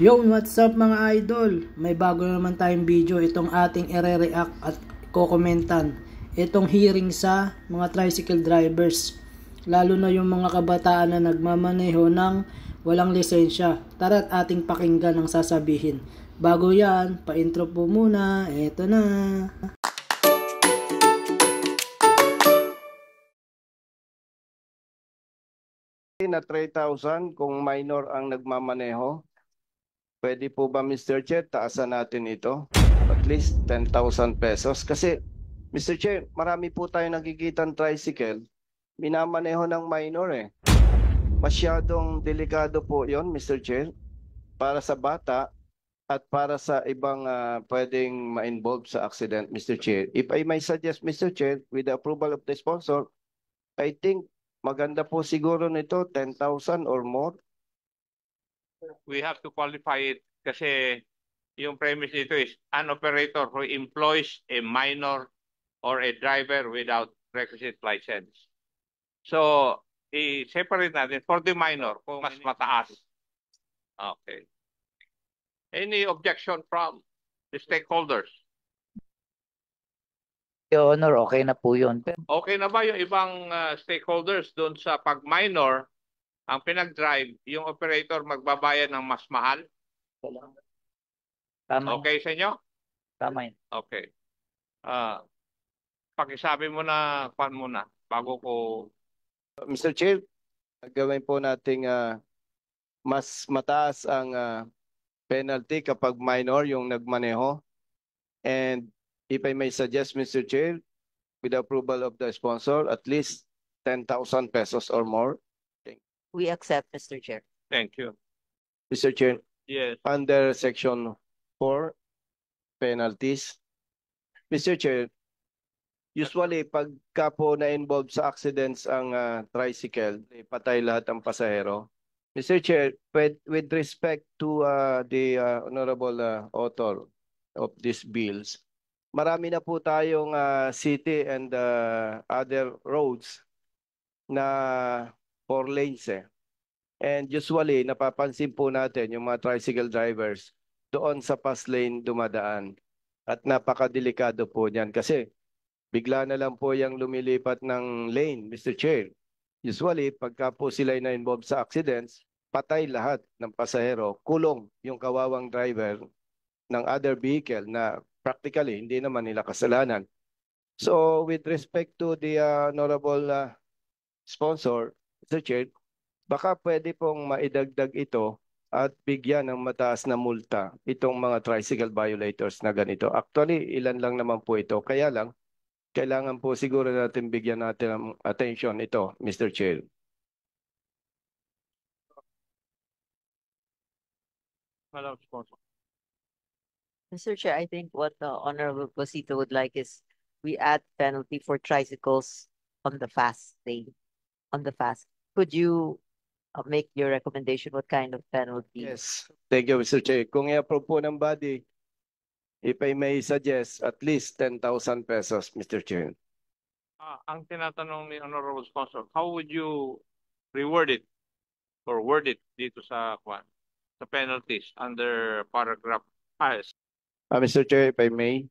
Yo, what's up mga idol? May bago naman tayong video itong ating ire-react at kokomentan. Itong hearing sa mga tricycle drivers. Lalo na yung mga kabataan na nagmamaneho ng walang lisensya. Tara't ating pakinggan ang sasabihin. Bago yan, pa-intro po muna. Eto na. Na 3,000 kung minor ang nagmamaneho. Pwede po ba, Mr. Chair, taasan natin ito? At least 10,000 pesos. Kasi, Mr. Chair, marami po tayo nakikitang tricycle. Minamaneho ng minor eh. Masyadong delikado po yon, Mr. Chair, para sa bata at para sa ibang pwedeng ma-involve sa accident, Mr. Chair. If I may suggest, Mr. Chair, with the approval of the sponsor, I think maganda po siguro nito, 10,000 or more. We have to qualify it kasi yung premise nito is an operator who employs a minor or a driver without requisite license. So, i-separate natin for the minor kung mas mataas. Okay. Any objection from the stakeholders? Your Honor, okay na po yun. Okay na ba yung ibang stakeholders doon sa pag minor ang pinag-drive, yung operator magbabayad ng mas mahal? Tama. Okay sa inyo? Tama yun. Okay. Pakisabi mo na, kwan muna, bago ko... Mr. Chair, gawin po nating mas mataas ang penalty kapag minor yung nagmaneho. And if I may suggest, Mr. Chair, with the approval of the sponsor, at least 10,000 pesos or more. We accept, Mr. Chair. Thank you. Mr. Chair, Yes. under Section 4, penalties. Mr. Chair, usually pagka po na-involve sa accidents ang tricycle, patay lahat ang pasahero. Mr. Chair, with respect to the honorable author of these bills, marami na po tayong city and other roads na 4 lanes eh. And usually, napapansin po natin yung mga tricycle drivers doon sa fast lane dumadaan. At napakadelikado po niyan kasi bigla na lang po yung lumilipat ng lane, Mr. Chair. Usually, pagka po sila na-involved sa accidents, patay lahat ng pasahero, kulong yung kawawang driver ng other vehicle na practically hindi naman nila kasalanan. So, with respect to the honorable sponsor, Mr. Chair, baka pwede pong maidagdag ito at bigyan ng mataas na multa itong mga tricycle violators na ganito. Actually, ilan lang naman po ito. Kaya lang, kailangan po siguro natin bigyan natin ng attention ito, Mr. Chair. Madam Sponsor. Mr. Chair, I think what the Honorable Posito would like is we add penalty for tricycles on the fast lane. On the fast. Could you make your recommendation what kind of penalty? Yes. Thank you, Mr. Chair. Kung i-approve po ng body, if I may suggest, at least 10,000 pesos, Mr. Chair. Ang tinatanong ni Honorable Sponsor, how would you reword it or word it dito sa kwan, sa penalties under paragraph 5? Mr. Chair, if I may,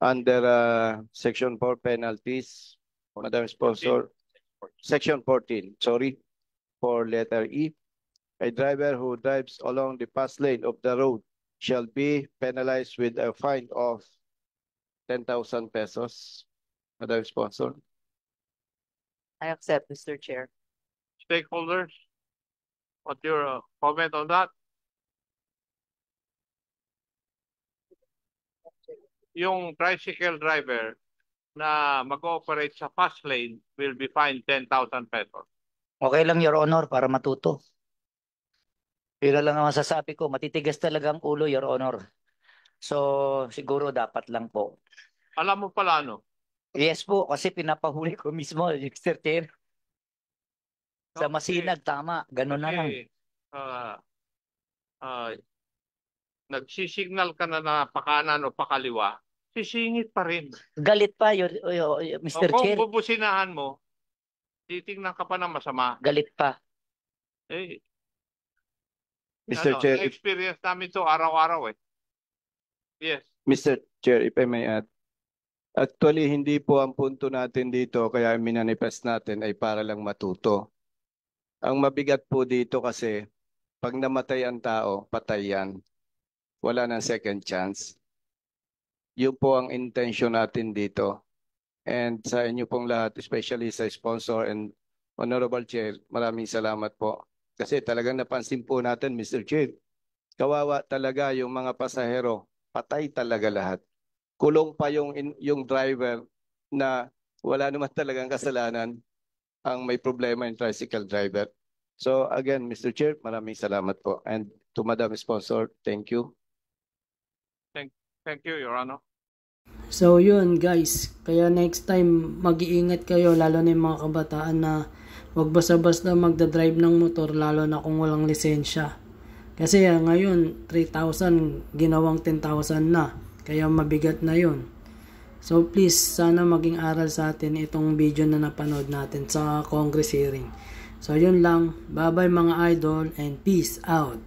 under Section 4 penalties, Madam Sponsor, Section 14, sorry, for letter E, a driver who drives along the fast lane of the road shall be penalized with a fine of 10,000 pesos. Madam Sponsor. I accept, Mr. Chair. Stakeholders, what's your comment on that? Yung tricycle driver na mag-ooperate sa fast lane will be fined 10,000 pesos. Okay lang, Your Honor, para matuto. Yun lang ang masasabi ko. Matitigas talaga ang ulo, Your Honor. So, siguro dapat lang po. Alam mo pala, no? Yes po, kasi pinapahuli ko mismo, Mr. Chair. Sa Masinag, tama. Ganun na lang. Nagsisignal ka na pakanan o pakaliwa, sisingit pa rin. Galit pa, Mr. Chair. Kung bubusinahan mo, titingnan ka pa ng masama. Galit pa. Eh, Mr. Chair, experience namin to araw-araw eh. Yes. Mr. Chair, if I may add. Actually, hindi po ang punto natin dito, kaya minanifest natin ay para lang matuto. Ang mabigat po dito kasi, pag namatay ang tao, patay yan. Wala nang second chance. Yun po ang intention natin dito. And sa inyo pong lahat, especially sa sponsor and Honorable Chair, maraming salamat po. Kasi talagang napansin po natin, Mr. Chair, kawawa talaga yung mga pasahero. Patay talaga lahat. Kulong pa yung driver na wala naman talagang kasalanan ang may problema yung tricycle driver. So again, Mr. Chair, maraming salamat po. And to Madam Sponsor, thank you. Thank you, Your Honor. So yun guys, kaya next time mag-iingat kayo, lalo na yung mga kabataan na wag basta-basta magdadrive ng motor, lalo na kung walang lisensya. Kasi ngayon 3,000 ginawang 10,000 na, kaya mabigat na yun. So please, sana maging aral sa atin itong video na napanood natin sa Congress hearing. So yun lang, bye bye mga idol and peace out.